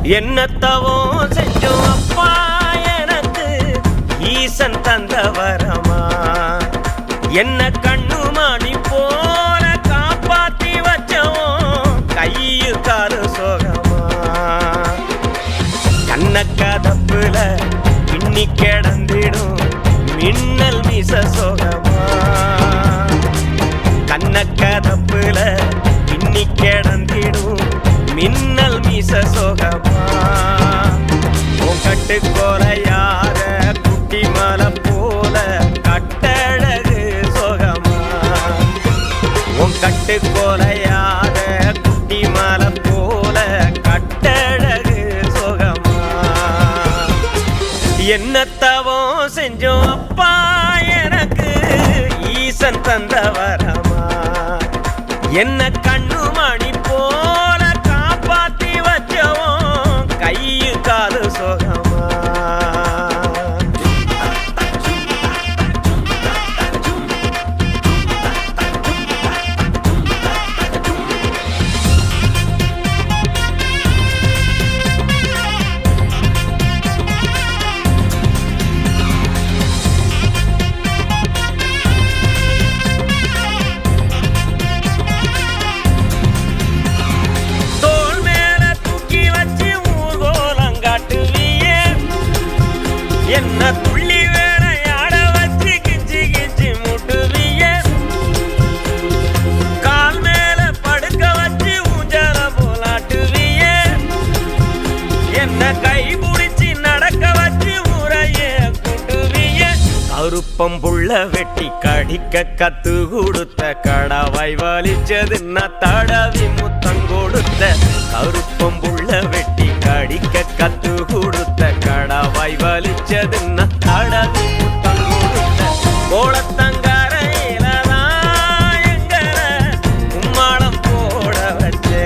என்னத்தவோ செஞ்சோம் அப்பா எனக்கு ஈசன் தந்த வரமா, என்ன கண்ணுமணி போல காப்பாத்தி வச்சோம் கையு காலு சோகமா. கண்ண கதப்புல பின்னி கிடந்திடும் மின்னல் மீச சோகமா, கண்ண கதப்புல பின்னி கிடந்திடும் மின்னல் மீச சோகமா. உன் கட்டுக்கோலையார குட்டி மலை போல கட்டழகு சோகமா, உன் கட்டுக்கோலையார குட்டி மலை போல கட்டழகு சோகமா. என்னத்தவோ செஞ்சோம் அப்பா எனக்கு ஈசன் தந்த வரமா, என்ன கண்ணுமணி போல காப்பாத்தி வச்சவோம் கையு காலு சோகமா. என்ன துள்ளி வேலையாட வச்சு கிஞ்சி கிஞ்சி முட்டுவிய, கால் மேல படுக்க வச்சு ஊஞ்சல போலாட்டுவிய, என்ன கை புடிச்சு நடக்க வச்சு முறைய கூட்டுவிய. கருப்பம் புள்ள வெட்டி கடிக்க கத்து கொடுத்த கடவாய் வலிச்சதுன்னா தடவி முத்தம் கொடுத்த, கருப்பம் புள்ள வெட்டி கடிக்க கத்து கொடுத்த கடவாய் வலிச்சதுன்னா தடவி முத்தம் கொடுத்த. கோலத்தங்கரையில தான் எங்கள கும்மாளம் போட வச்சே,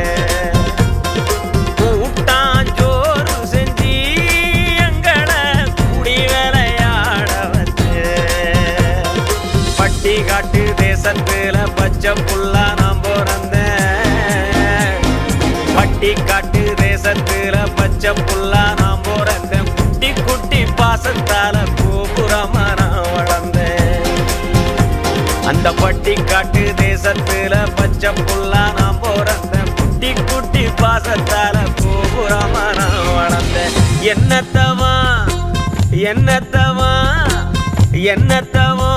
கூட்டாஞ்சோறு செஞ்சு எங்கள குடி விளையாட வச்சே. பட்டி காட்டு தேசத்துல பச்சை புல்லா நான் பிறந்தேன், பட்டி காட்டு தேசத்துல பச்சை புல்லா நான் பிறந்தேன். குட்டி குட்டி பாசத்தால கோபுரமா நான் வளர்ந்தேன், அந்த பட்டி காட்டு தேசத்துல பச்சை புல்லா நான் பிறந்தேன். குட்டி குட்டி பாசத்தால கோபுரமா நான் வளர்ந்தேன். என்னத்தவா என்னத்தவா என்னத்தவோ